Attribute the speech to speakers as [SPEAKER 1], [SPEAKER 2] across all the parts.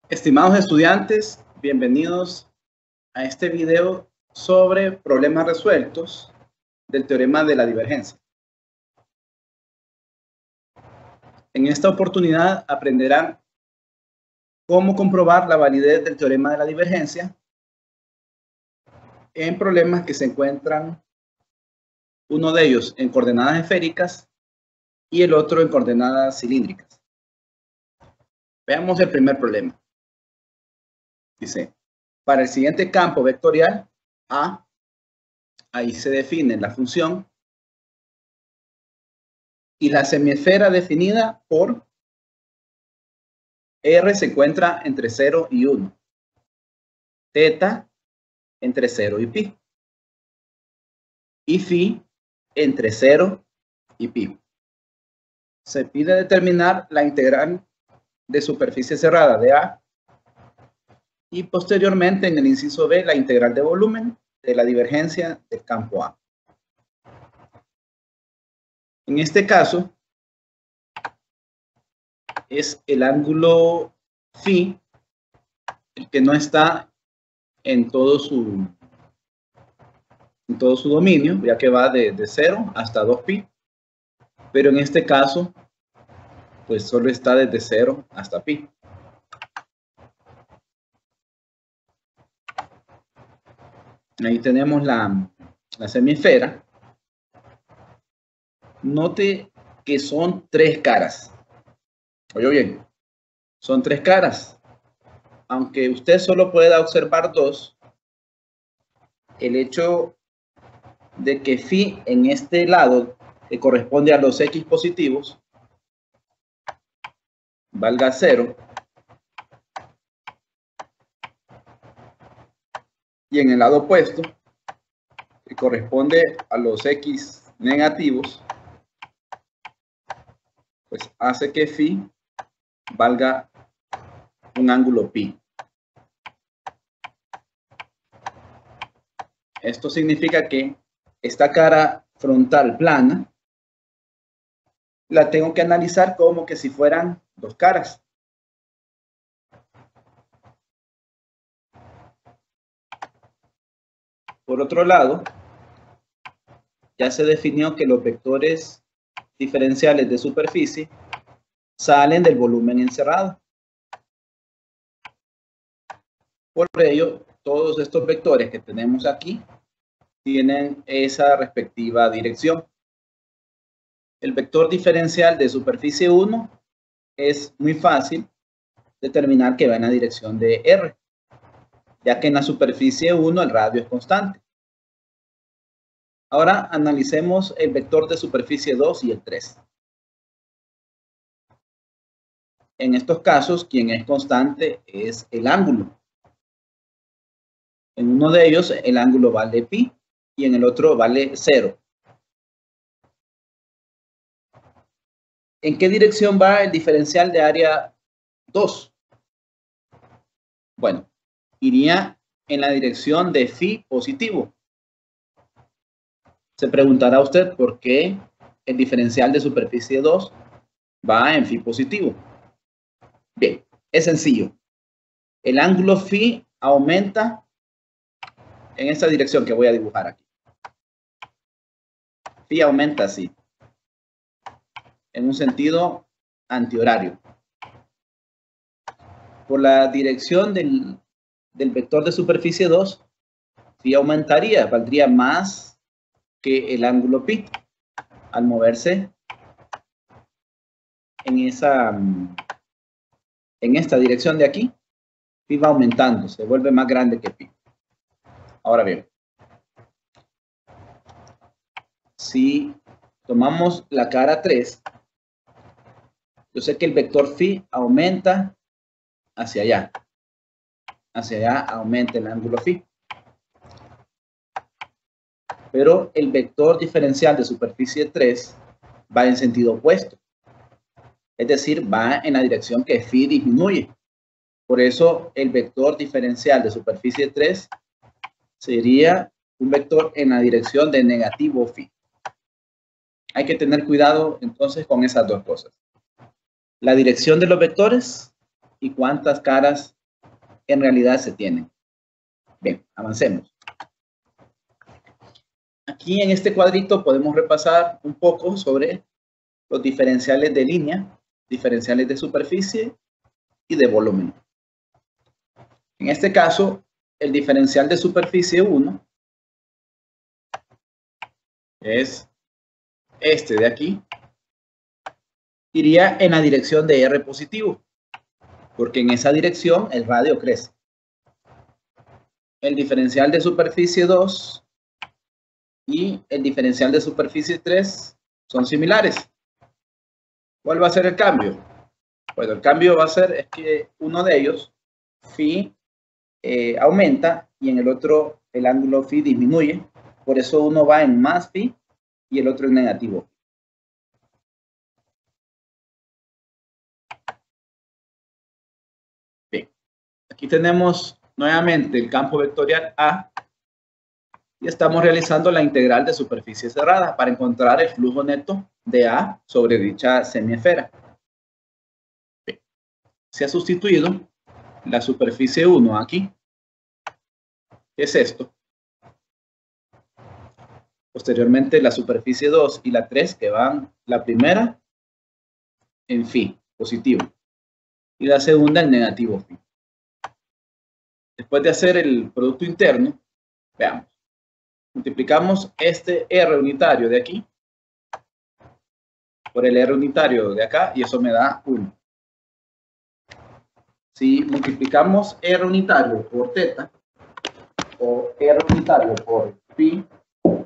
[SPEAKER 1] Estimados estudiantes, bienvenidos a este video sobre problemas resueltos del teorema de la divergencia. En esta oportunidad aprenderán cómo comprobar la validez del teorema de la divergencia en problemas que se encuentran, uno de ellos en coordenadas esféricas y el otro en coordenadas cilíndricas. Veamos el primer problema. Dice, para el siguiente campo vectorial A, ahí se define la función y la semiesfera definida por R se encuentra entre 0 y 1. Teta entre 0 y pi. Y phi entre 0 y pi. Se pide determinar la integral de superficie cerrada de A y posteriormente en el inciso B la integral de volumen de la divergencia del campo A. En este caso es el ángulo phi el que no está en todo su dominio, ya que va de 0 hasta 2pi, pero en este caso pues solo está desde 0 hasta pi. Ahí tenemos la semiesfera. Note que son 3 caras. Oye bien, son 3 caras. Aunque usted solo pueda observar 2, el hecho de que phi en este lado, que corresponde a los x positivos, valga 0, y en el lado opuesto, que corresponde a los x negativos, pues hace que phi valga un ángulo pi. Esto significa que esta cara frontal plana la tengo que analizar como que si fueran 2 caras. Por otro lado, ya se definió que los vectores diferenciales de superficie salen del volumen encerrado. Por ello, todos estos vectores que tenemos aquí tienen esa respectiva dirección. El vector diferencial de superficie 1 es muy fácil determinar que va en la dirección de R, ya que en la superficie 1 el radio es constante. Ahora analicemos el vector de superficie 2 y el 3. En estos casos, quien es constante es el ángulo. En uno de ellos el ángulo vale pi y en el otro vale 0. ¿En qué dirección va el diferencial de área 2? Bueno, iría en la dirección de phi positivo. Se preguntará usted por qué el diferencial de superficie 2 va en phi positivo. Bien, es sencillo. El ángulo phi aumenta en esta dirección que voy a dibujar aquí. Phi aumenta así, en un sentido antihorario. Por la dirección del vector de superficie 2, phi aumentaría, valdría más que el ángulo pi al moverse en esta dirección de aquí. Pi va aumentando, se vuelve más grande que pi. Ahora bien, si tomamos la cara 3, yo sé que el vector phi aumenta hacia allá. Hacia allá aumenta el ángulo phi. Pero el vector diferencial de superficie 3 va en sentido opuesto. Es decir, va en la dirección que phi disminuye. Por eso el vector diferencial de superficie 3 sería un vector en la dirección de negativo phi. Hay que tener cuidado entonces con esas dos cosas. La dirección de los vectores y cuántas caras en realidad se tienen. Bien, avancemos. Aquí en este cuadrito podemos repasar un poco sobre los diferenciales de línea, diferenciales de superficie y de volumen. En este caso, el diferencial de superficie 1 es este de aquí, iría en la dirección de R positivo, porque en esa dirección el radio crece. El diferencial de superficie 2 y el diferencial de superficie 3 son similares. ¿Cuál va a ser el cambio? Bueno, el cambio va a ser es que uno de ellos, phi, aumenta y en el otro el ángulo phi disminuye. Por eso uno va en más phi y el otro en negativo. Bien, aquí tenemos nuevamente el campo vectorial A y estamos realizando la integral de superficie cerrada para encontrar el flujo neto de A sobre dicha semiesfera. Bien, se ha sustituido la superficie 1 aquí, que es esto. Posteriormente la superficie 2 y la 3 que van, la primera en phi, positivo, y la segunda en negativo phi. Después de hacer el producto interno, veamos. Multiplicamos este R unitario de aquí por el R unitario de acá y eso me da 1. Si multiplicamos R unitario por teta o R unitario por phi,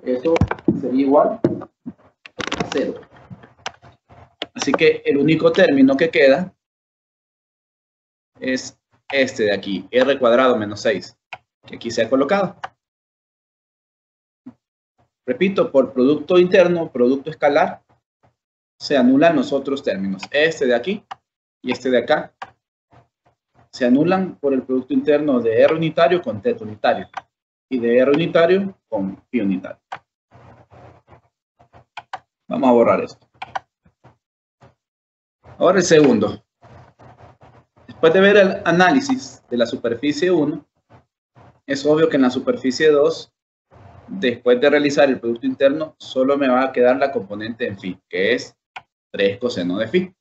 [SPEAKER 1] eso sería igual a 0. Así que el único término que queda es este de aquí, R cuadrado menos 6, que aquí se ha colocado. Repito, por producto interno, producto escalar, se anulan los otros términos. Este de aquí y este de acá se anulan por el producto interno de R unitario con teta unitario y de R unitario con phi unitario. Vamos a borrar esto. Ahora el segundo. Después de ver el análisis de la superficie 1, es obvio que en la superficie 2, después de realizar el producto interno, solo me va a quedar la componente en phi, que es 3 coseno de phi.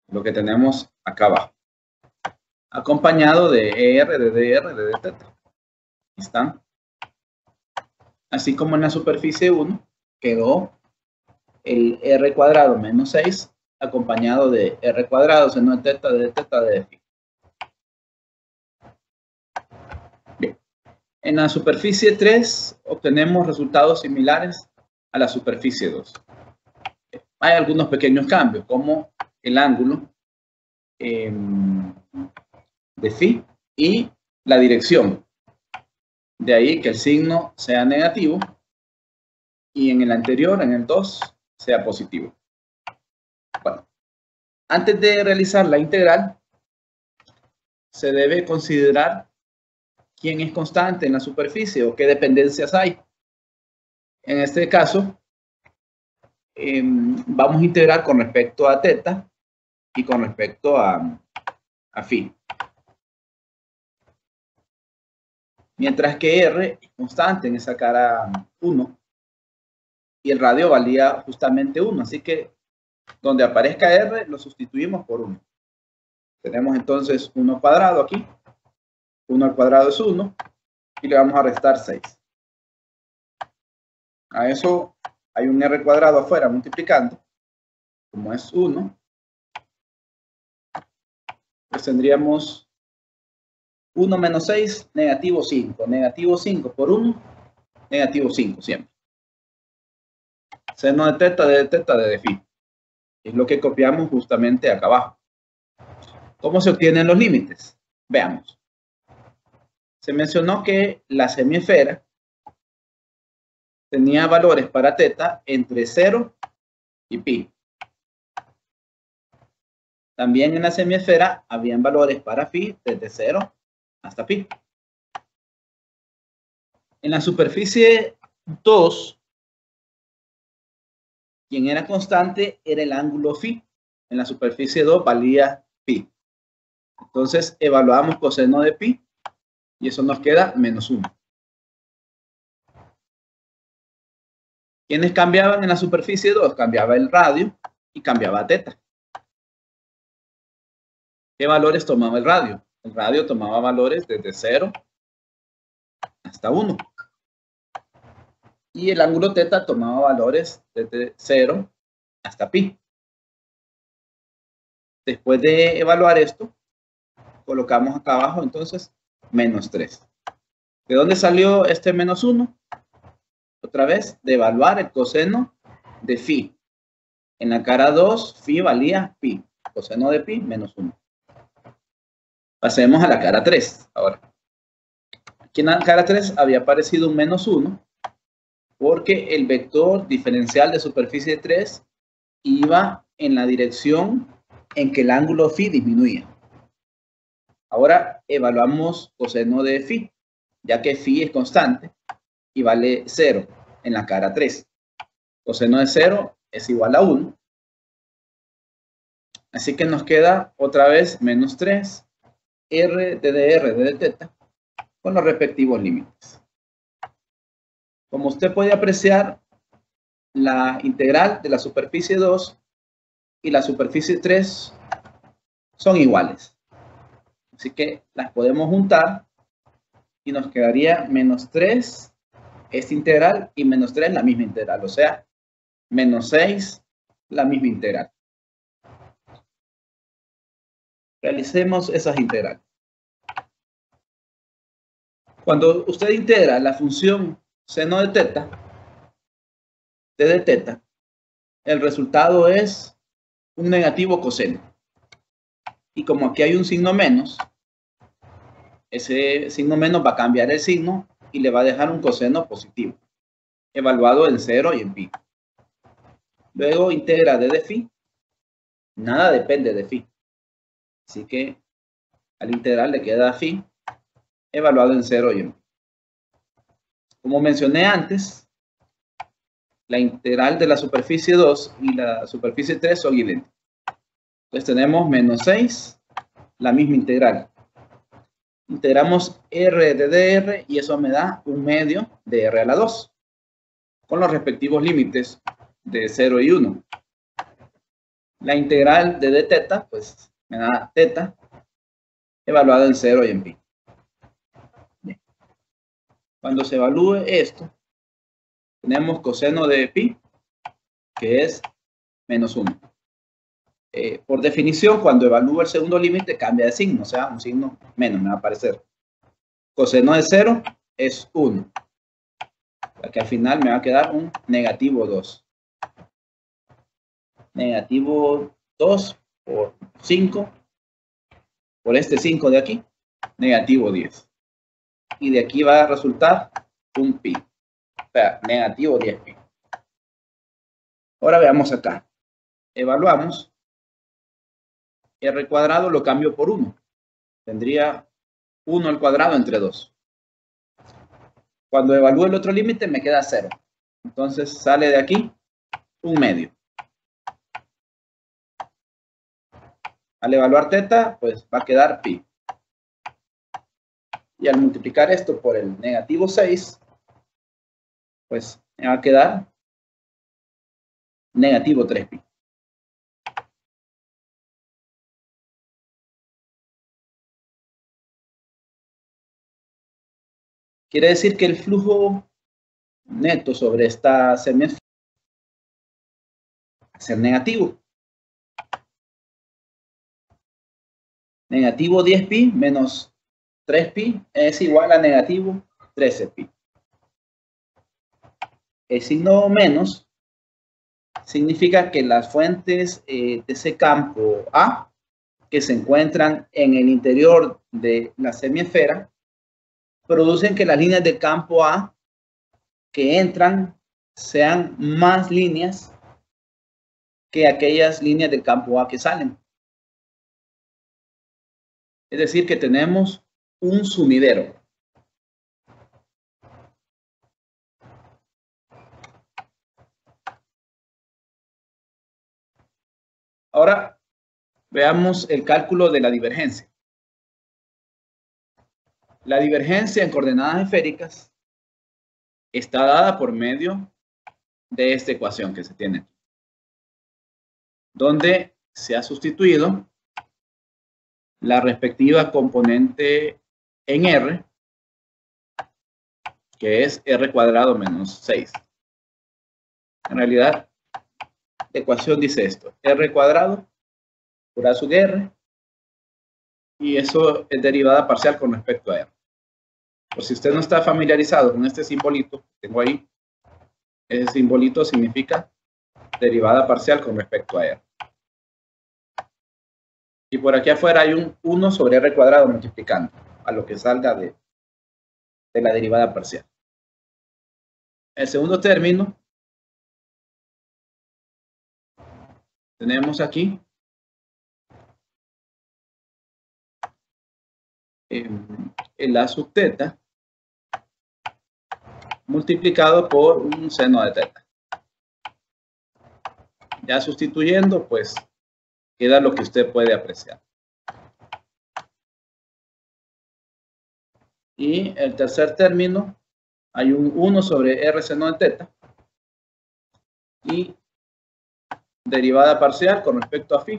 [SPEAKER 1] Lo que tenemos acá abajo. Acompañado de ER, de DR, de dθ. ¿Están? Así como en la superficie 1 quedó el R cuadrado menos 6 acompañado de R cuadrado seno de teta de teta de phi. Bien. En la superficie 3 obtenemos resultados similares a la superficie 2. Hay algunos pequeños cambios, como el ángulo de phi y la dirección. De ahí que el signo sea negativo y en el anterior, en el 2, sea positivo. Bueno, antes de realizar la integral, se debe considerar quién es constante en la superficie o qué dependencias hay. En este caso, vamos a integrar con respecto a teta y con respecto a phi. Mientras que R es constante en esa cara 1 y el radio valía justamente 1. Así que donde aparezca R lo sustituimos por 1. Tenemos entonces 1 cuadrado aquí. 1 al cuadrado es 1 y le vamos a restar 6. A eso hay un R cuadrado afuera multiplicando. Como es 1, pues tendríamos 1 menos 6, negativo 5. Negativo 5 por 1, negativo 5 siempre. Seno de teta de phi. Es lo que copiamos justamente acá abajo. ¿Cómo se obtienen los límites? Veamos. Se mencionó que la semiesfera tenía valores para teta entre 0 y pi. También en la semiesfera habían valores para phi desde 0 hasta pi. En la superficie 2, quien era constante era el ángulo phi. En la superficie 2 valía pi. Entonces evaluamos coseno de pi y eso nos queda menos 1. ¿Quiénes cambiaban en la superficie 2? Cambiaba el radio y cambiaba teta. ¿Qué valores tomaba el radio? El radio tomaba valores desde 0 hasta 1. Y el ángulo teta tomaba valores desde 0 hasta pi. Después de evaluar esto, colocamos acá abajo entonces menos 3. ¿De dónde salió este menos 1? Otra vez, de evaluar el coseno de phi. En la cara 2, phi valía pi. Coseno de pi menos 1. Pasemos a la cara 3. Ahora, aquí en la cara 3 había aparecido un menos 1 porque el vector diferencial de superficie 3 iba en la dirección en que el ángulo phi disminuía. Ahora evaluamos coseno de phi, ya que phi es constante y vale 0 en la cara 3. Coseno de 0 es igual a 1. Así que nos queda otra vez menos 3 r de r de teta con los respectivos límites. Como usted puede apreciar, la integral de la superficie 2 y la superficie 3 son iguales. Así que las podemos juntar y nos quedaría menos 3 esta integral y menos 3 la misma integral. O sea, menos 6 la misma integral. Realicemos esas integrales. Cuando usted integra la función seno de teta, t de teta, el resultado es un negativo coseno. Y como aquí hay un signo menos, ese signo menos va a cambiar el signo y le va a dejar un coseno positivo, evaluado en 0 y en pi. Luego integra d de phi. Nada depende de phi. Así que al integral le queda phi, evaluado en 0 y en pi. Como mencioné antes, la integral de la superficie 2 y la superficie 3 son idénticas. Entonces tenemos menos 6, la misma integral. Integramos r de dr y eso me da un medio de r a la 2, con los respectivos límites de 0 y 1. La integral de d teta, pues me da teta, evaluada en 0 y en pi. Bien. Cuando se evalúe esto, tenemos coseno de pi, que es menos 1. Por definición, cuando evalúo el segundo límite, cambia de signo, o sea, un signo menos me va a aparecer. Coseno de 0 es 1. Que al final me va a quedar un negativo 2. Negativo 2 por 5, por este 5 de aquí, negativo 10. Y de aquí va a resultar un pi, o sea, negativo 10 pi. Ahora veamos acá. Evaluamos. R cuadrado lo cambio por 1. Tendría 1 al cuadrado entre 2. Cuando evalúo el otro límite me queda 0. Entonces sale de aquí un medio. Al evaluar teta, pues va a quedar pi. Y al multiplicar esto por el negativo 6, pues me va a quedar negativo 3 pi. Quiere decir que el flujo neto sobre esta semiesfera va a ser negativo. Negativo 10 pi menos 3 pi es igual a negativo 13 pi. El signo menos significa que las fuentes de ese campo A, que se encuentran en el interior de la semiesfera, producen que las líneas de campo A que entran sean más líneas que aquellas líneas del campo A que salen. Es decir, que tenemos un sumidero. Ahora veamos el cálculo de la divergencia. La divergencia en coordenadas esféricas está dada por medio de esta ecuación que se tiene, donde se ha sustituido la respectiva componente en R, que es R cuadrado menos 6. En realidad, la ecuación dice esto: R cuadrado por A sub R, y eso es derivada parcial con respecto a R. Por si usted no está familiarizado con este simbolito que tengo ahí, ese simbolito significa derivada parcial con respecto a R. Y por aquí afuera hay un 1 sobre R cuadrado multiplicando a lo que salga de la derivada parcial. El segundo término, tenemos aquí el A sub teta multiplicado por un seno de teta. Ya sustituyendo, pues queda lo que usted puede apreciar. Y el tercer término, hay un 1 sobre R seno de teta y derivada parcial con respecto a phi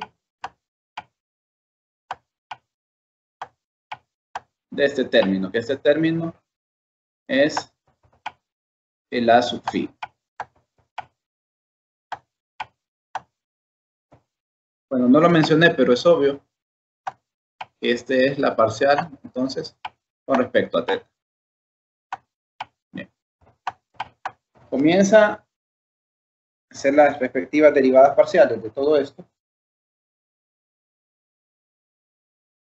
[SPEAKER 1] de este término, que este término es el A sub phi. Bueno, no lo mencioné, pero es obvio que este es la parcial, entonces, con respecto a teta. Bien. Comienza a hacer las respectivas derivadas parciales de todo esto.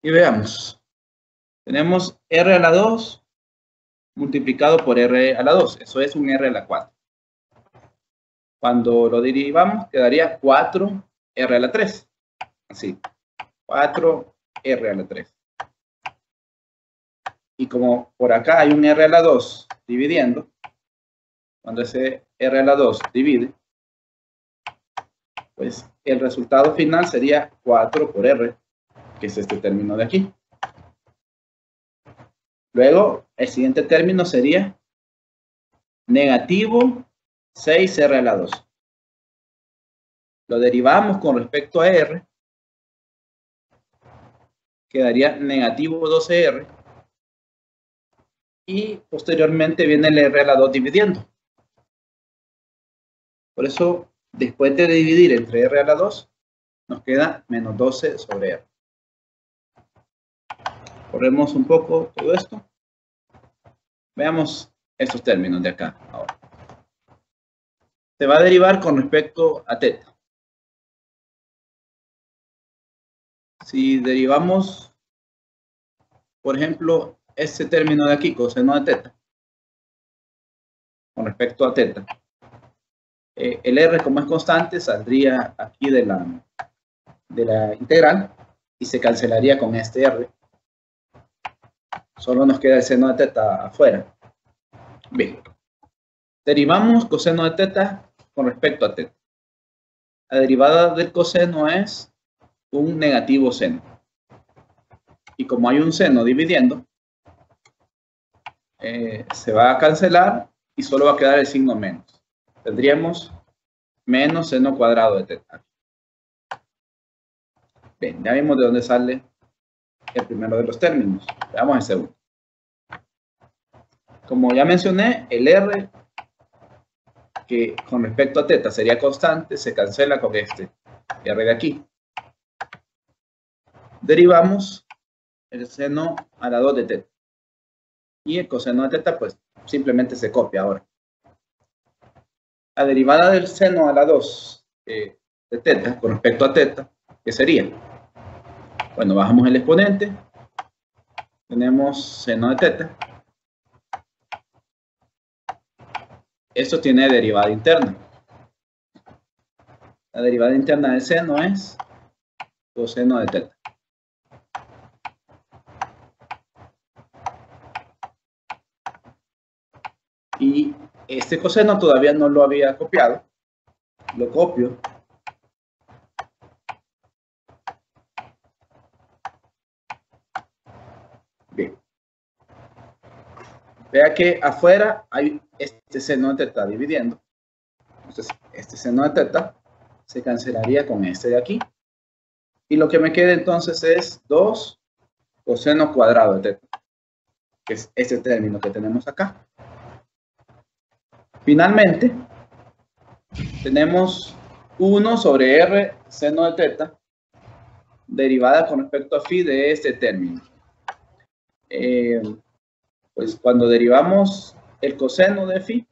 [SPEAKER 1] Y veamos. Tenemos R a la 2 multiplicado por R a la 2. Eso es un R a la 4. Cuando lo derivamos, quedaría 4R a la 3. Así. 4R a la 3. Y como por acá hay un R a la 2 dividiendo, cuando ese R a la 2 divide, pues el resultado final sería 4 por R, que es este término de aquí. Luego, el siguiente término sería negativo 6R a la 2. Lo derivamos con respecto a R, quedaría negativo 12R, y posteriormente viene el R a la 2 dividiendo. Por eso, después de dividir entre R a la 2, nos queda menos 12 sobre R. Corremos un poco todo esto. Veamos estos términos de acá ahora. Se va a derivar con respecto a teta. Si derivamos, por ejemplo, este término de aquí, coseno de teta, con respecto a teta, el R, como es constante, saldría aquí de la integral y se cancelaría con este R. Solo nos queda el seno de teta afuera. Bien. Derivamos coseno de teta con respecto a teta. La derivada del coseno es un negativo seno. Y como hay un seno dividiendo, se va a cancelar y solo va a quedar el signo menos. Tendríamos menos seno cuadrado de teta. Bien, ya vimos de dónde sale el primero de los términos. Veamos el segundo. Como ya mencioné, el R, que con respecto a teta sería constante, se cancela con este R de aquí. Derivamos el seno a la 2 de teta. Y el coseno de teta, pues, simplemente se copia ahora. La derivada del seno a la 2 de teta con respecto a teta, ¿qué sería? Bueno, bajamos el exponente. Tenemos seno de teta. Esto tiene derivada interna. La derivada interna del seno es coseno de teta. Y este coseno todavía no lo había copiado. Lo copio. Bien. Vea que afuera hay este seno de teta dividiendo. Entonces, este seno de teta se cancelaría con este de aquí. Y lo que me queda entonces es 2 coseno cuadrado de teta, que es este término que tenemos acá. Finalmente, tenemos 1 sobre r seno de teta derivada con respecto a phi de este término. Pues cuando derivamos el coseno de phi,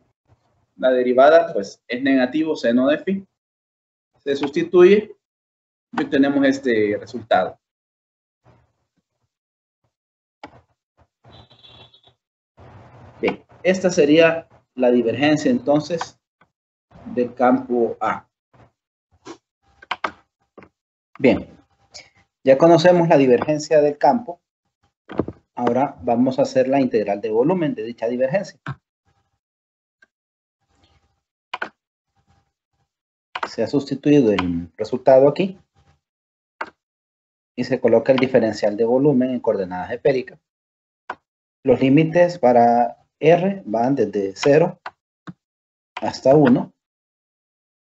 [SPEAKER 1] la derivada pues es negativo seno de phi. Se sustituye y obtenemos este resultado. Bien, esta sería la divergencia entonces del campo A. Bien, ya conocemos la divergencia del campo. Ahora vamos a hacer la integral de volumen de dicha divergencia. Se ha sustituido el resultado aquí y se coloca el diferencial de volumen en coordenadas esféricas. Los límites para R van desde 0 hasta 1,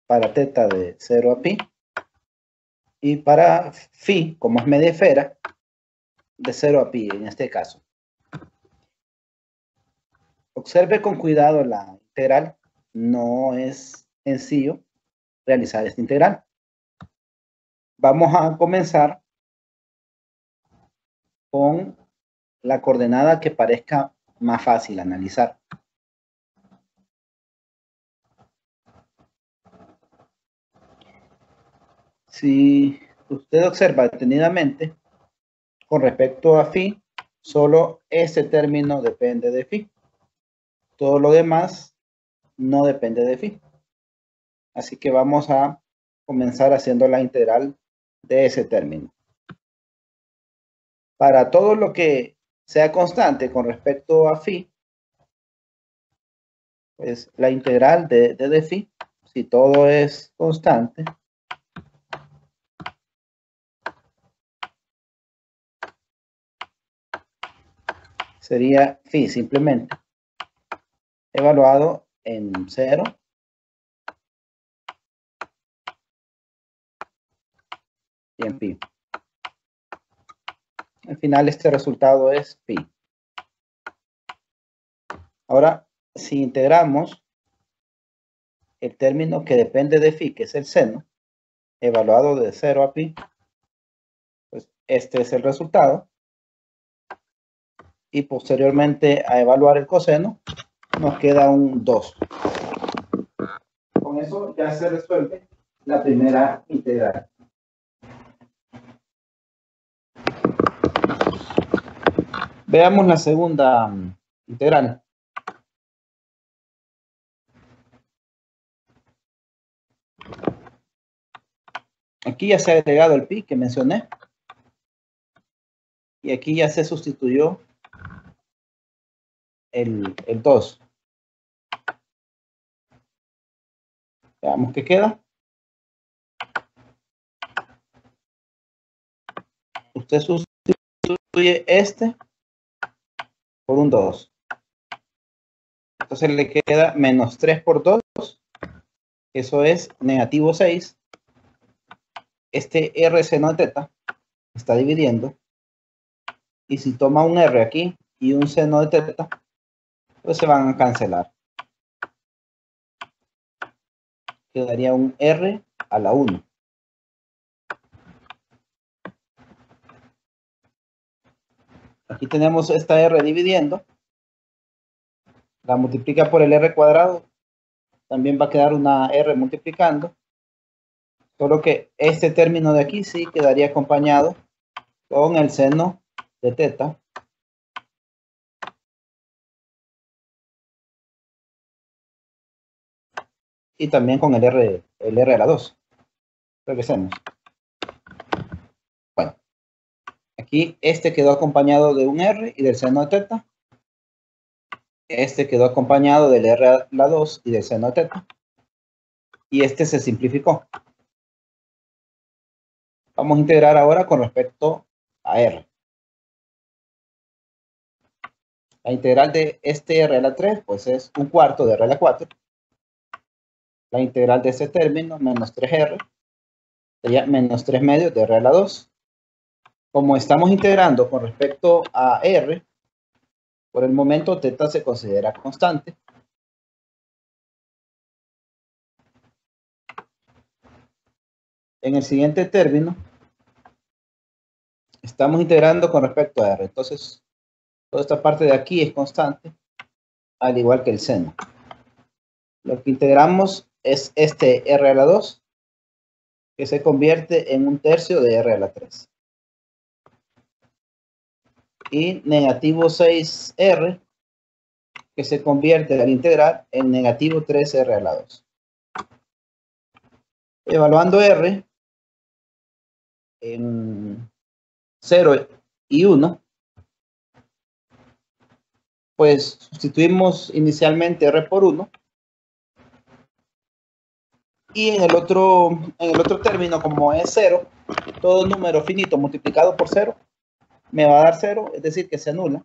[SPEAKER 1] para teta de 0 a pi, y para phi, como es media esfera, de 0 a pi en este caso. Observe con cuidado la integral, no es sencillo realizar esta integral. Vamos a comenzar con la coordenada que parezca más fácil analizar. Si usted observa detenidamente, con respecto a phi, solo este término depende de phi. Todo lo demás no depende de phi. Así que vamos a comenzar haciendo la integral de ese término. Para todo lo que sea constante con respecto a phi, pues la integral de phi, si todo es constante, sería phi simplemente evaluado en 0 y en pi. Al final este resultado es pi. Ahora, si integramos el término que depende de phi, que es el seno, evaluado de 0 a pi, pues este es el resultado. Y posteriormente a evaluar el coseno, nos queda un 2. Con eso ya se resuelve la primera integral. Veamos la segunda integral. Aquí ya se ha agregado el pi que mencioné. Y aquí ya se sustituyó el 2. Veamos qué queda. Usted sustituye este por un 2. Entonces le queda menos 3 por 2. Eso es negativo 6. Este r seno de teta está dividiendo. Y si toma un r aquí y un seno de teta, pues se van a cancelar. Quedaría un r a la 1. Aquí tenemos esta r dividiendo. La multiplica por el r cuadrado. También va a quedar una r multiplicando. Solo que este término de aquí sí quedaría acompañado con el seno de teta. Y también con el r a la 2. Regresemos. Bueno, aquí este quedó acompañado de un r y del seno de teta. Este quedó acompañado del r a la 2 y del seno de teta. Y este se simplificó. Vamos a integrar ahora con respecto a r. La integral de este r a la 3, pues es un cuarto de r a la 4. La integral de este término, menos 3r, sería menos 3 medios de r a la 2. Como estamos integrando con respecto a r, por el momento θ se considera constante. En el siguiente término, estamos integrando con respecto a r. Entonces, toda esta parte de aquí es constante, al igual que el seno. Lo que integramos es este r a la 2, que se convierte en un tercio de r a la 3. Y negativo 6r, que se convierte al integrar en negativo 3r a la 2. Evaluando r en 0 y 1, pues sustituimos inicialmente r por 1. Y en el otro término, como es 0, todo número finito multiplicado por 0 me va a dar 0, es decir, que se anula.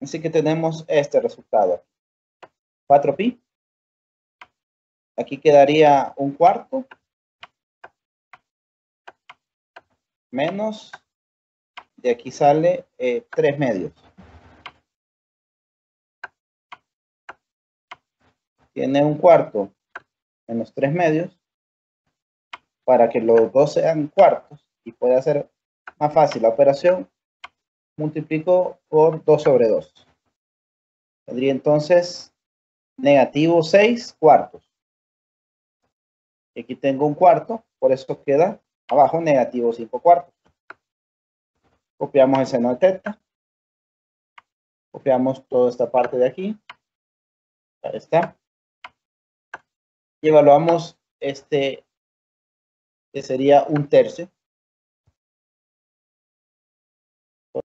[SPEAKER 1] Así que tenemos este resultado. 4pi. Aquí quedaría un cuarto. Menos. De aquí sale 3 medios. Tiene un cuarto menos 3 medios. Para que los dos sean cuartos y pueda ser más fácil la operación, multiplico por 2 sobre 2. Tendría entonces negativo 6 cuartos. Y aquí tengo un cuarto, por eso queda abajo negativo 5 cuartos. Copiamos el seno de θ. Copiamos toda esta parte de aquí. Ahí está. Y evaluamos este, que sería un tercio.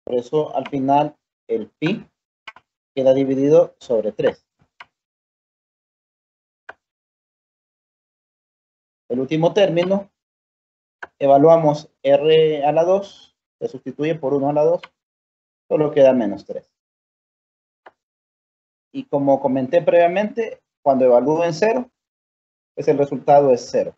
[SPEAKER 1] Por eso al final el pi queda dividido sobre 3. El último término, evaluamos r a la 2, se sustituye por 1 a la 2, solo queda menos 3. Y como comenté previamente, cuando evalúo en 0, pues el resultado es 0.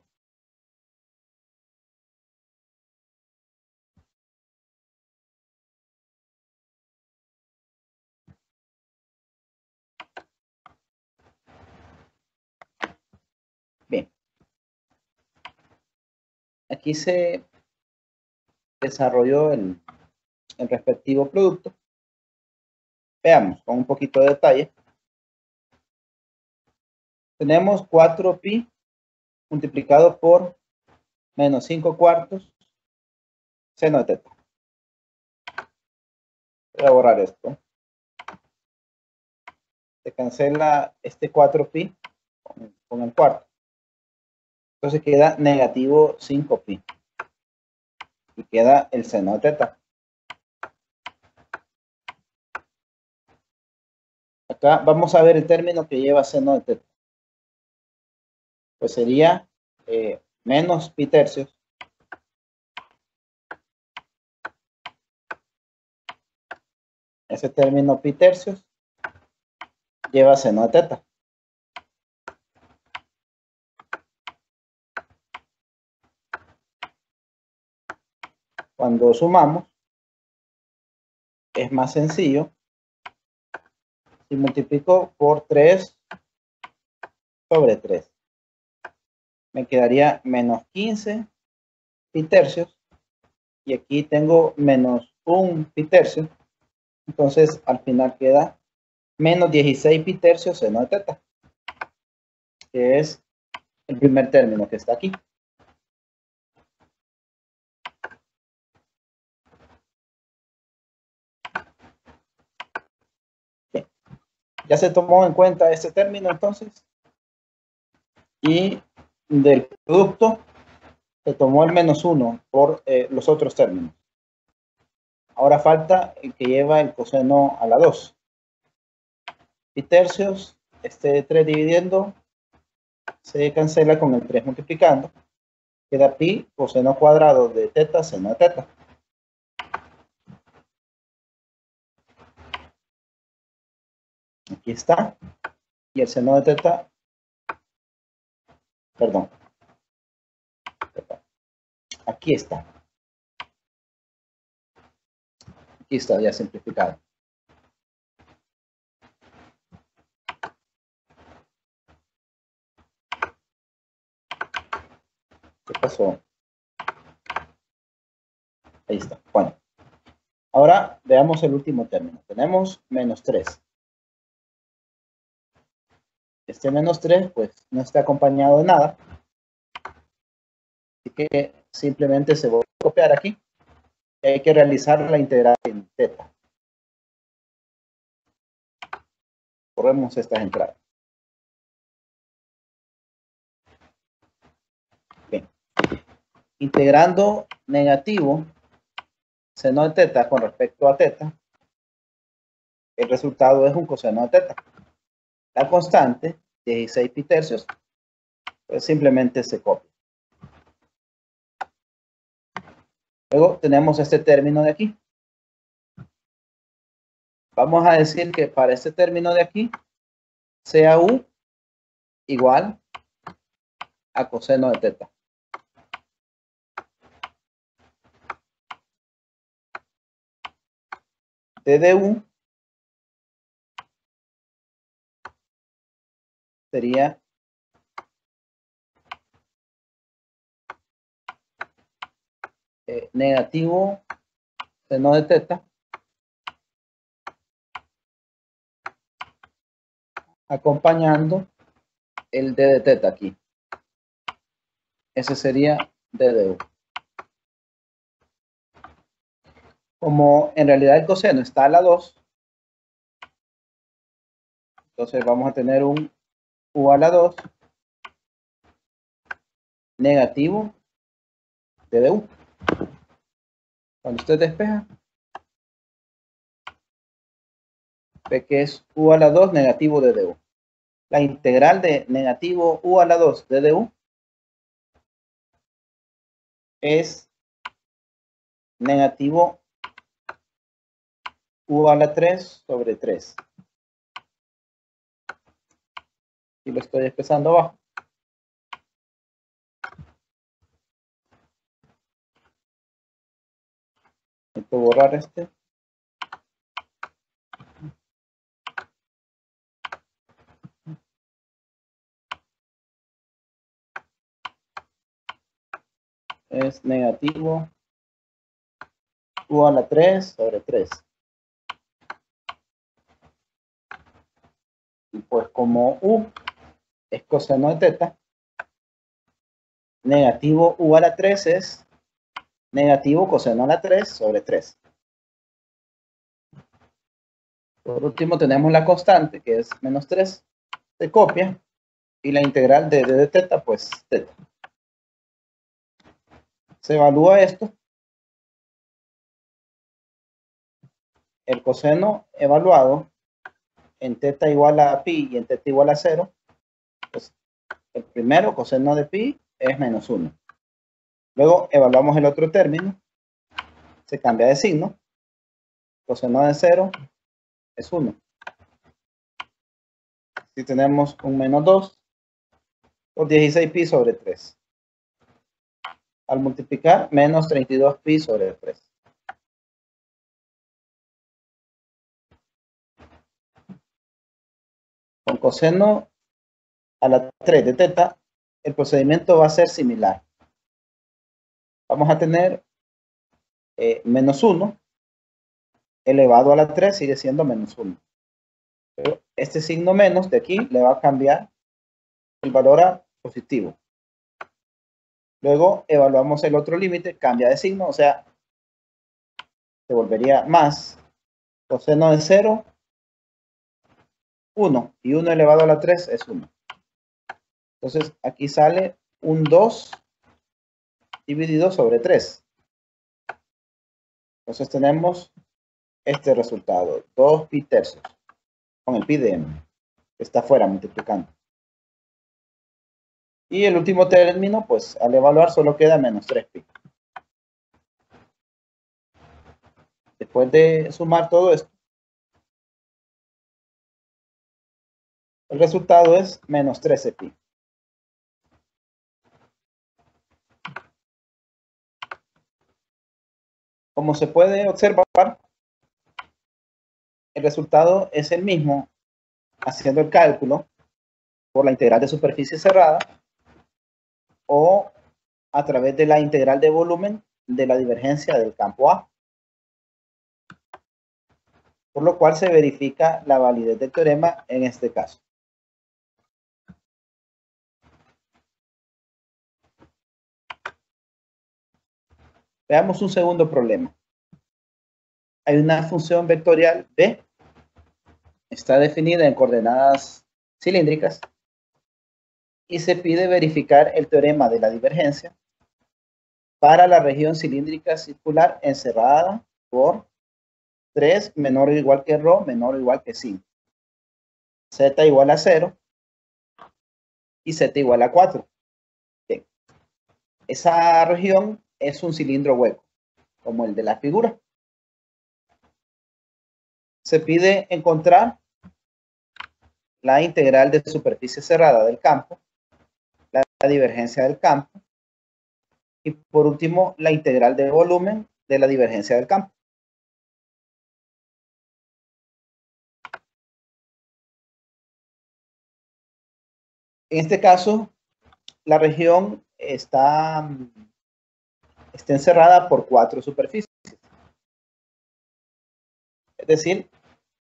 [SPEAKER 1] Bien. Aquí se desarrolló el respectivo producto. Veamos con un poquito de detalle. Tenemos 4pi multiplicado por menos 5 cuartos seno de θ. Voy a borrar esto. Se cancela este 4pi con el cuarto. Entonces queda negativo 5pi. Y queda el seno de θ. Acá vamos a ver el término que lleva seno de θ. Pues sería menos pi tercios ese término pi tercios lleva seno de θ. Cuando sumamos, es más sencillo. Si multiplico por 3 sobre 3, me quedaría menos 15 pi tercios. Y aquí tengo menos 1 pi tercio. Entonces, al final queda menos 16 pi tercios seno de θ, que es el primer término que está aquí. Bien. Ya se tomó en cuenta este término entonces. Y del producto se tomó el menos 1 por los otros términos. Ahora falta el que lleva el coseno a la 2. Pi tercios, este 3 dividiendo, se cancela con el 3 multiplicando. Queda pi coseno cuadrado de θ seno de θ. Aquí está. Y el seno de teta, perdón. Aquí está. Aquí está ya simplificado. ¿Qué pasó? Ahí está. Bueno. Ahora veamos el último término. Tenemos menos 3. Este menos 3 pues no está acompañado de nada. Así que simplemente se va a copiar aquí. Y hay que realizar la integral en teta. Corremos estas entradas. Bien. Integrando negativo seno de teta con respecto a teta, el resultado es un coseno de teta. La constante, 16 pi tercios, pues simplemente se copia. Luego tenemos este término de aquí. Vamos a decir que para este término de aquí, sea u igual a coseno de teta. T de u sería negativo seno de teta acompañando el d de teta aquí. Ese sería d de u. Como en realidad el coseno está a la 2, entonces vamos a tener un u a la 2 negativo d de u. Cuando usted despeja, ve que es u a la 2 negativo d de u. La integral de negativo u a la 2 d de u es negativo u a la 3 sobre 3. Y lo estoy expresando abajo. Necesito borrar este. Es negativo u a la 3 sobre 3. Y pues como u es coseno de teta, negativo u a la 3 es negativo coseno a la 3 sobre 3. Por último tenemos la constante, que es menos 3, se copia, y la integral de d de teta, pues teta. Se evalúa esto. El coseno evaluado en teta igual a pi y en teta igual a 0, pues el primero, coseno de pi, es menos 1. Luego evaluamos el otro término, se cambia de signo, coseno de 0 es 1. Si tenemos un menos 2 por 16 pi sobre 3. Al multiplicar, menos 32 pi sobre 3. Con coseno a la 3 de teta, el procedimiento va a ser similar. Vamos a tener menos 1 elevado a la 3 sigue siendo menos 1. Pero este signo menos de aquí le va a cambiar el valor a positivo. Luego evaluamos el otro límite, cambia de signo, o sea, se volvería más coseno de 0, 1. Y 1 elevado a la 3 es 1. Entonces aquí sale un 2 dividido sobre 3. Entonces tenemos este resultado, 2 pi tercios, con el pi de m, que está afuera multiplicando. Y el último término, pues al evaluar solo queda menos 3 pi. Después de sumar todo esto, El resultado es menos 13 pi. Como se puede observar, el resultado es el mismo haciendo el cálculo por la integral de superficie cerrada o a través de la integral de volumen de la divergencia del campo A. Por lo cual se verifica la validez del teorema en este caso. Veamos un segundo problema. Hay una función vectorial B, está definida en coordenadas cilíndricas y se pide verificar el teorema de la divergencia para la región cilíndrica circular encerrada por 3 menor o igual que ρ menor o igual que 5. Z igual a 0 y Z igual a 4. Bien. Esa región es un cilindro hueco, como el de la figura. Se pide encontrar la integral de superficie cerrada del campo, la divergencia del campo y por último la integral de volumen de la divergencia del campo. En este caso, la región está encerrada por 4 superficies. Es decir,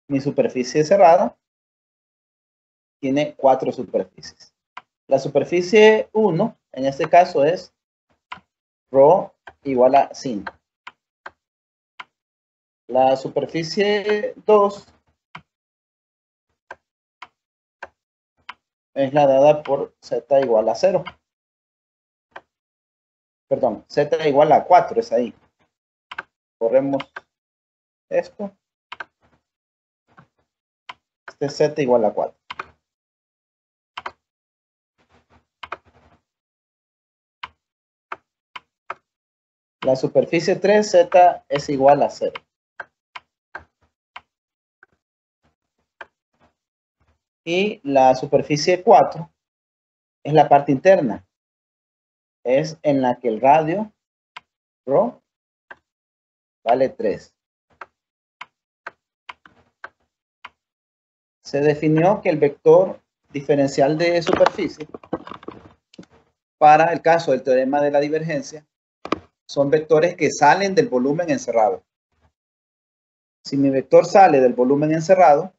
[SPEAKER 1] mi superficie cerrada tiene 4 superficies. La superficie 1, en este caso, es ρ igual a 5. La superficie 2 es la dada por Z igual a 0. Perdón, Z igual a 4 es ahí. Corremos esto. Este es Z igual a 4. La superficie 3, Z es igual a 0. Y la superficie 4 es la parte interna. Es en la que el radio, ρ, vale 3. Se definió que el vector diferencial de superficie para el caso del teorema de la divergencia son vectores que salen del volumen encerrado. Si mi vector sale del volumen encerrado,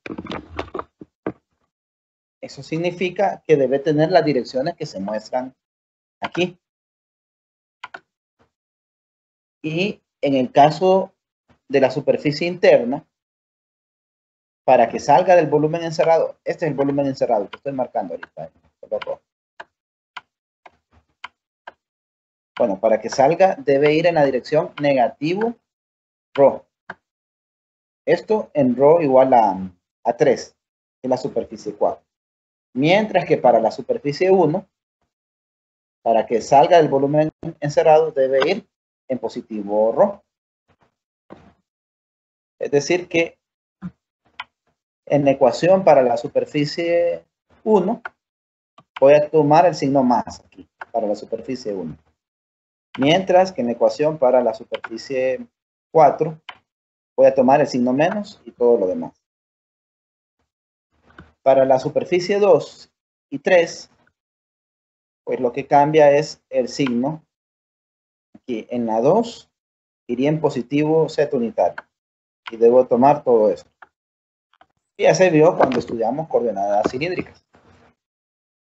[SPEAKER 1] eso significa que debe tener las direcciones que se muestran aquí. Y en el caso de la superficie interna, para que salga del volumen encerrado, este es el volumen encerrado que estoy marcando ahorita. Bueno, para que salga debe ir en la dirección negativo ρ. Esto en ρ igual a 3, en la superficie 4. Mientras que para la superficie 1, para que salga del volumen encerrado, debe ir en positivo ρ. Es decir que en la ecuación para la superficie 1, voy a tomar el signo más aquí, para la superficie 1. Mientras que en la ecuación para la superficie 4, voy a tomar el signo menos y todo lo demás. Para la superficie 2 y 3, pues lo que cambia es el signo. Aquí en la 2 iría en positivo Z unitario. Y debo tomar todo esto. Y ya se vio cuando estudiamos coordenadas cilíndricas.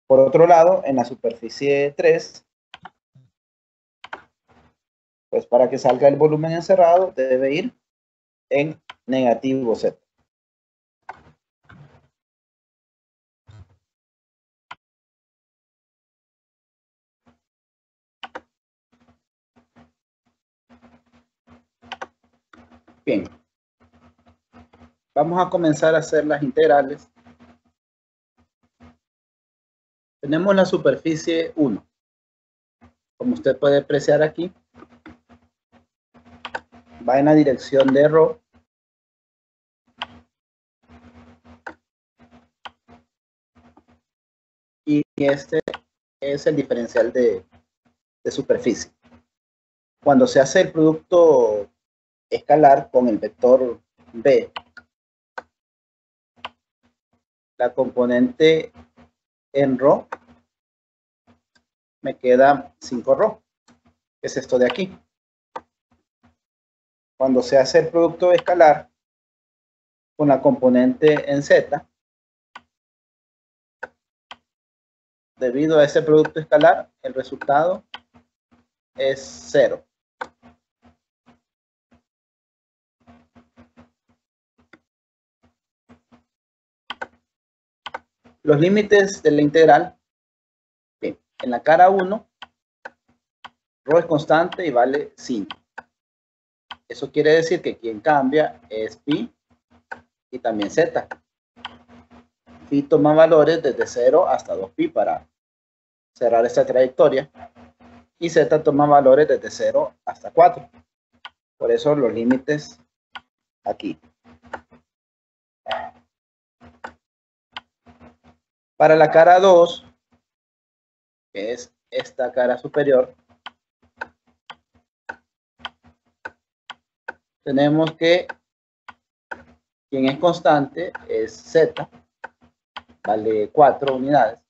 [SPEAKER 1] Por otro lado, en la superficie 3, pues para que salga el volumen encerrado, debe ir en negativo Z. Bien. Vamos a comenzar a hacer las integrales. Tenemos la superficie 1. Como usted puede apreciar aquí, va en la dirección de ρ. y este es el diferencial de superficie. Cuando se hace el producto escalar con el vector B, la componente en ρ me queda 5ρ, que es esto de aquí. Cuando se hace el producto escalar con la componente en z, debido a ese producto escalar, el resultado es 0. Los límites de la integral, bien, en la cara 1, ρ es constante y vale 5. Eso quiere decir que quien cambia es pi y también z. Pi toma valores desde 0 hasta 2pi para cerrar esta trayectoria, y z toma valores desde 0 hasta 4. Por eso los límites aquí. Para la cara 2, que es esta cara superior, tenemos que quien es constante es z, vale 4 unidades.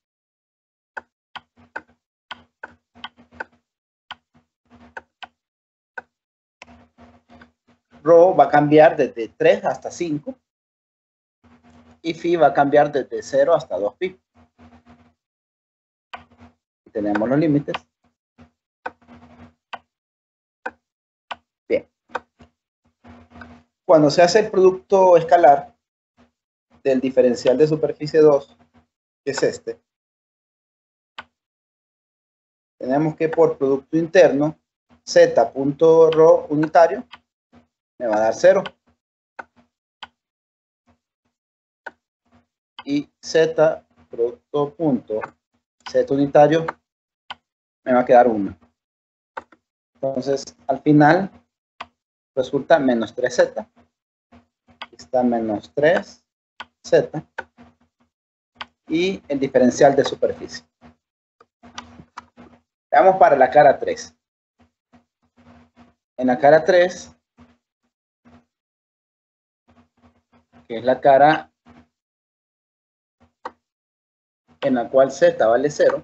[SPEAKER 1] Rho va a cambiar desde 3 hasta 5 y phi va a cambiar desde 0 hasta 2pi. Tenemos los límites. Bien. Cuando se hace el producto escalar del diferencial de superficie 2, que es este, tenemos que por producto interno, z.ρ unitario me va a dar 0. Y z producto punto z unitario me va a quedar 1. Entonces, al final, resulta menos 3z. Aquí está menos 3z. Y el diferencial de superficie. Veamos para la cara 3. En la cara 3, que es la cara en la cual z vale 0,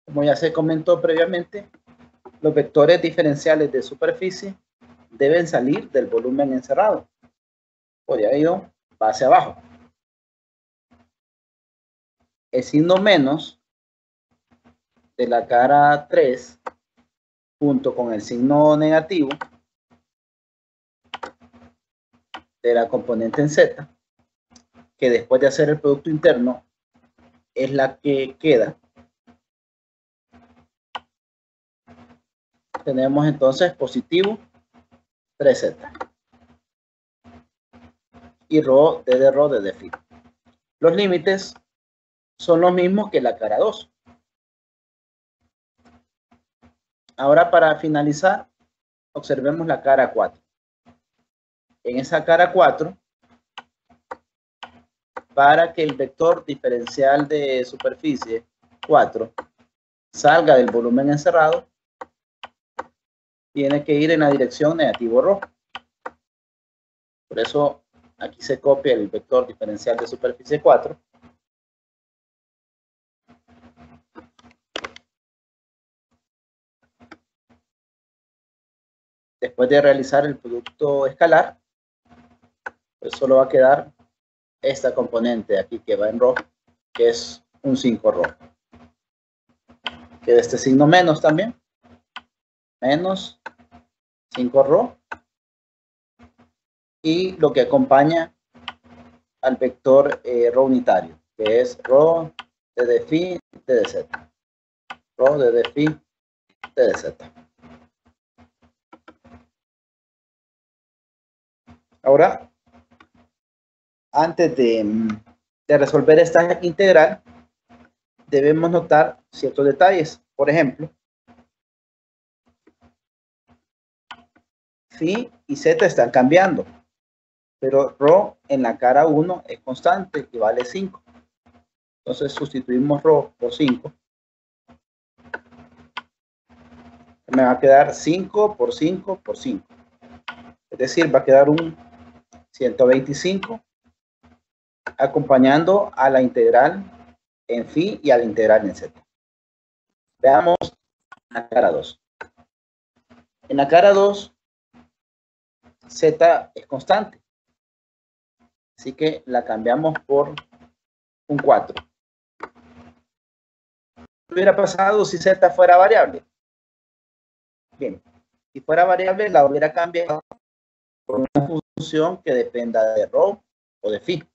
[SPEAKER 1] como ya se comentó previamente, los vectores diferenciales de superficie deben salir del volumen encerrado. Por ello, va hacia abajo. El signo menos de la cara 3, junto con el signo negativo de la componente en z, que después de hacer el producto interno es la que queda, tenemos entonces positivo 3z y ρ de phi. Los límites son los mismos que la cara 2. Ahora, para finalizar, observemos la cara 4. En esa cara 4, para que el vector diferencial de superficie 4 salga del volumen encerrado, tiene que ir en la dirección negativo ρ. Por eso aquí se copia el vector diferencial de superficie 4. Después de realizar el producto escalar, pues solo va a quedar esta componente aquí que va en ρ, que es un 5ρ. Queda este signo menos también. Menos 5ρ. Y lo que acompaña al vector ρ unitario, que es ρ de phi de z. ρ de phi de z. Ahora, antes de resolver esta integral, debemos notar ciertos detalles. Por ejemplo, phi y z están cambiando. pero ρ en la cara 1 es constante y vale 5. Entonces sustituimos ρ por 5. Me va a quedar 5 por 5 por 5. Es decir, va a quedar un 125 acompañando a la integral en phi y a la integral en z. Veamos la cara 2. En la cara 2, z es constante. Así que la cambiamos por un 4. ¿Qué hubiera pasado si z fuera variable? Bien, si fuera variable la hubiera cambiado por una función que dependa de ρ o de phi.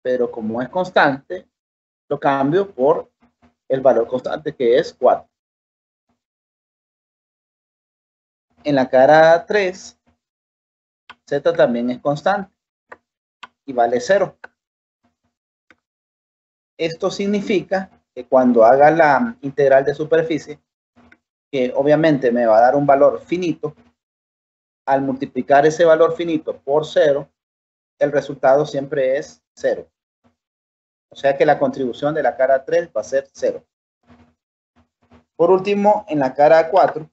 [SPEAKER 1] Pero como es constante, lo cambio por el valor constante que es 4. En la cara 3, z también es constante y vale 0. Esto significa que cuando haga la integral de superficie, que obviamente me va a dar un valor finito, al multiplicar ese valor finito por 0, el resultado siempre es 0. O sea que la contribución de la cara 3 va a ser 0. Por último, en la cara 4,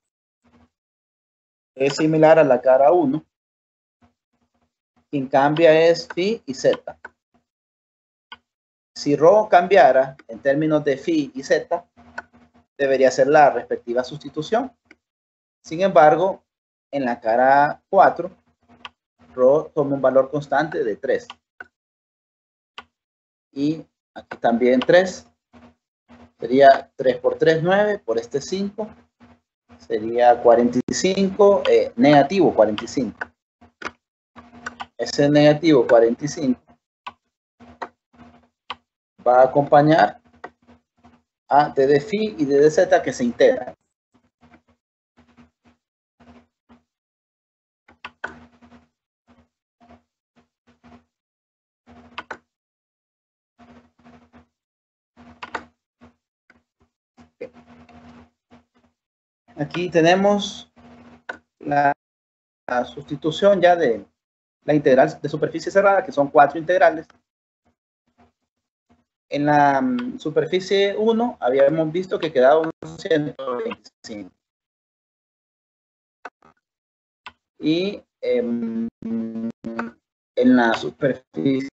[SPEAKER 1] es similar a la cara 1. Quien cambia es phi y z. Si ρ cambiara en términos de phi y z, debería ser la respectiva sustitución. Sin embargo, en la cara 4, ρ toma un valor constante de 3. Y aquí también 3. Sería 3 por 3, 9. Por este 5. Sería 45, negativo 45. Ese negativo 45 va a acompañar a d de phi y d de z que se integran. Aquí tenemos la sustitución ya de la integral de superficie cerrada, que son 4 integrales. En la superficie 1 habíamos visto que quedaba un 125. Y en la superficie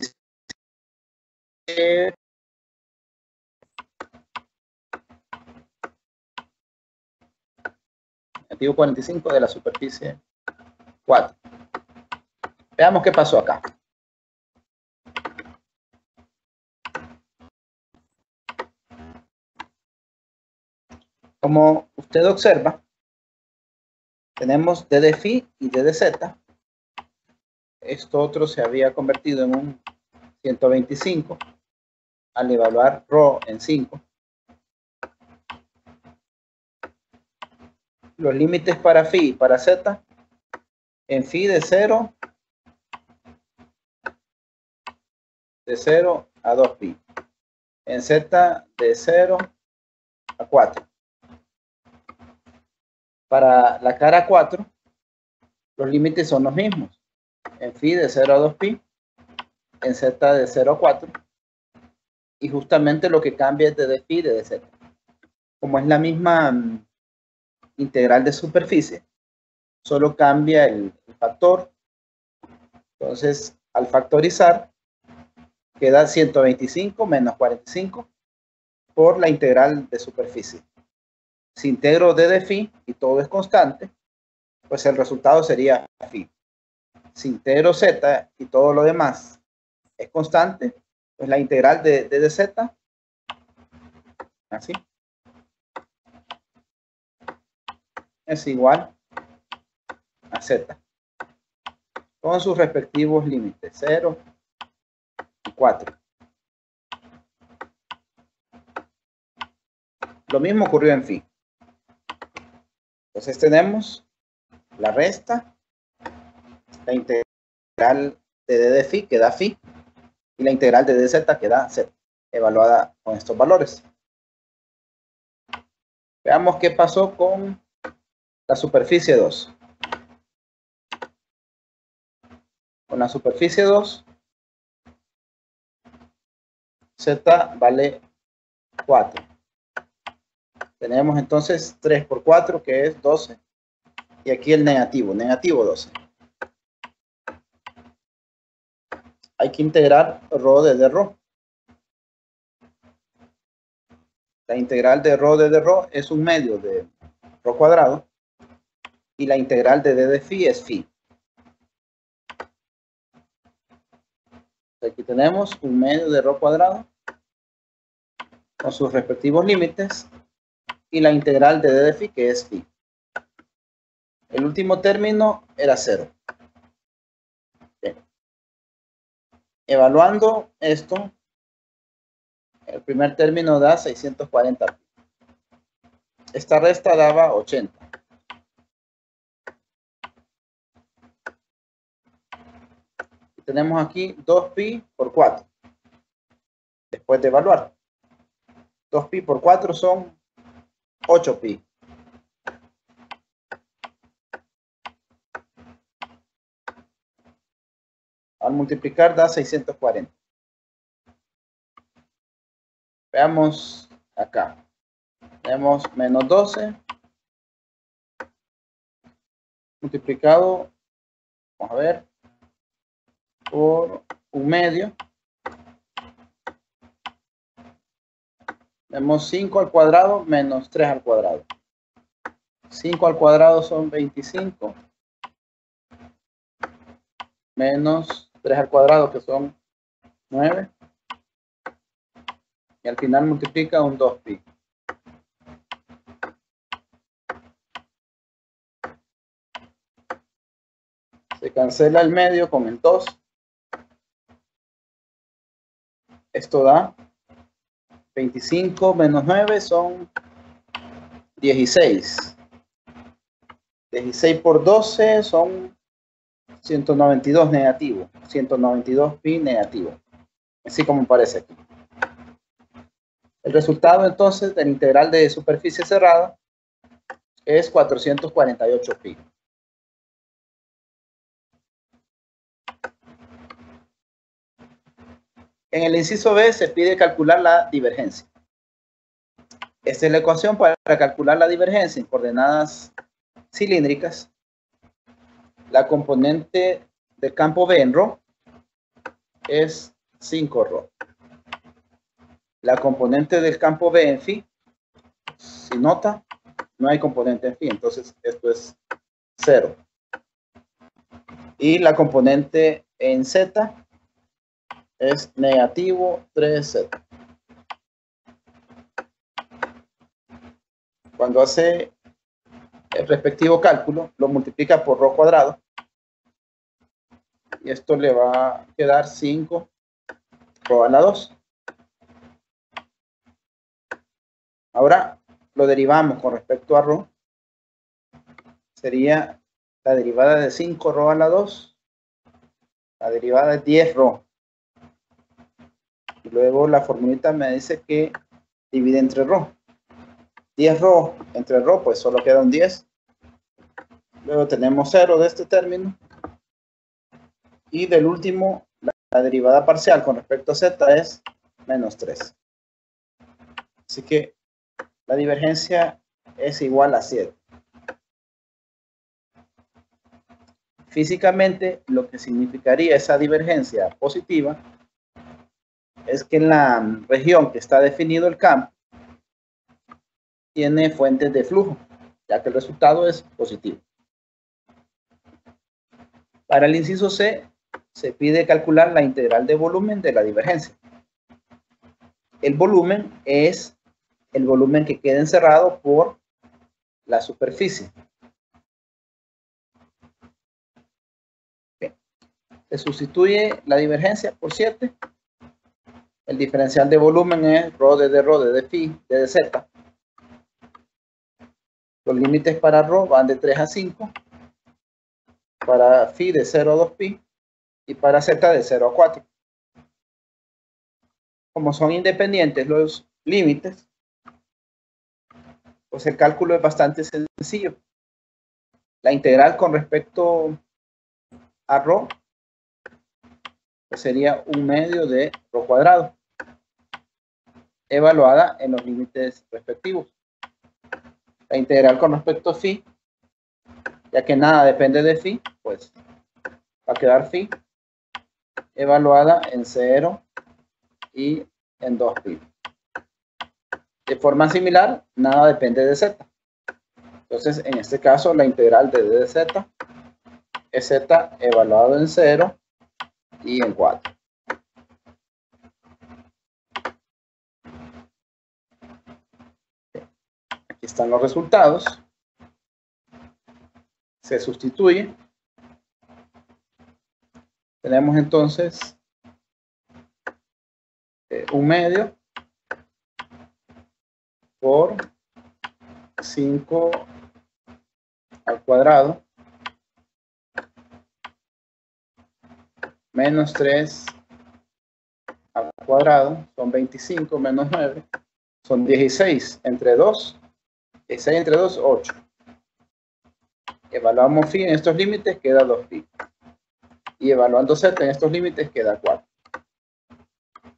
[SPEAKER 1] negativo 45 de la superficie 4. Veamos qué pasó acá. Como usted observa, tenemos d de phi y d de z. Esto otro se había convertido en un 125 al evaluar ρ en 5. Los límites para phi y para z, en phi de 0 a 2 pi, en z de 0 a 4. Para la cara 4, los límites son los mismos, en phi de 0 a 2 pi, en z de 0 a 4, y justamente lo que cambia es de phi y de z. Como es la misma integral de superficie, solo cambia el factor. Entonces, al factorizar, queda 125 menos 45 por la integral de superficie. Si integro d de phi y todo es constante, pues el resultado sería phi. Si integro z y todo lo demás es constante, pues la integral de d de z, así, es igual a z, con sus respectivos límites, 0 y 4. Lo mismo ocurrió en phi. Entonces tenemos la resta, la integral de d de phi que da phi, y la integral de d de z que da z, evaluada con estos valores. Veamos qué pasó con la superficie 2. Con la superficie 2, Z vale 4. Tenemos entonces 3 por 4, que es 12. Y aquí el negativo 12. Hay que integrar rho desde rho. La integral de rho desde rho es un medio de rho cuadrado. Y la integral de d de phi es phi. Aquí tenemos un medio de rho cuadrado con sus respectivos límites y la integral de d de phi, que es phi. El último término era 0. Bien. Evaluando esto, el primer término da 640 pi. Esta resta daba 80. Y tenemos aquí 2pi por 4. Después de evaluar. 2pi por 4 son 8pi. Al multiplicar da 640. Veamos acá. Tenemos menos 12 multiplicado, vamos a ver, por un medio. Tenemos 5 al cuadrado menos 3 al cuadrado. 5 al cuadrado son 25. Menos 3 al cuadrado, que son 9. Y al final multiplica un 2pi. Se cancela el medio con el 2. Esto da 25 menos 9 son 16. 16 por 12 son 192 negativo. 192 pi negativo. Así como aparece aquí. El resultado entonces del integral de superficie cerrada es 448 pi. En el inciso B se pide calcular la divergencia. Esta es la ecuación para calcular la divergencia en coordenadas cilíndricas. La componente del campo B en ρ es 5 ρ. La componente del campo B en phi, si nota, no hay componente en phi, entonces esto es 0. Y la componente en z es negativo 3z. Cuando hace el respectivo cálculo, lo multiplica por ρ cuadrado. Y esto le va a quedar 5 ρ a la 2. Ahora lo derivamos con respecto a ρ. Sería la derivada de 5 ρ a la 2. La derivada es 10 ρ. Y luego la formulita me dice que divide entre ρ. 10 ρ entre ρ, pues solo queda un 10. Luego tenemos 0 de este término. Y del último, la derivada parcial con respecto a z es menos 3. Así que la divergencia es igual a 7. Físicamente, lo que significaría esa divergencia positiva es que en la región que está definido el campo tiene fuentes de flujo, ya que el resultado es positivo. Para el inciso C, se pide calcular la integral de volumen de la divergencia. El volumen es el volumen que queda encerrado por la superficie. Bien. Se sustituye la divergencia por 7. El diferencial de volumen es ρ de phi, d de z. Los límites para ρ van de 3 a 5. Para phi de 0 a 2pi. Y para z de 0 a 4. Como son independientes los límites, pues el cálculo es bastante sencillo. La integral con respecto a ρ pues sería 1/2 de rho cuadrado, evaluada en los límites respectivos. La integral con respecto a phi, ya que nada depende de phi, pues va a quedar phi, evaluada en 0 y en 2pi. De forma similar, nada depende de z. Entonces, en este caso, la integral de d de z es z evaluado en 0 y en 4. Aquí están los resultados. Se sustituye. Tenemos entonces 1/2 por 5 al cuadrado menos 3 al cuadrado, son 25 menos 9, son 16 entre 2, 16 entre 2, 8. Evaluamos phi en estos límites, queda 2pi. Y evaluando z en estos límites, queda 4.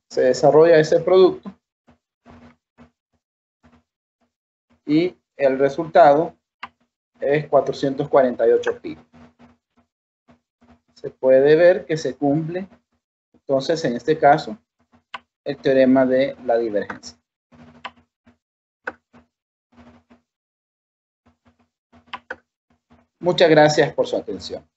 [SPEAKER 1] Se desarrolla ese producto y el resultado es 448pi. Se puede ver que se cumple, entonces, en este caso, el teorema de la divergencia. Muchas gracias por su atención.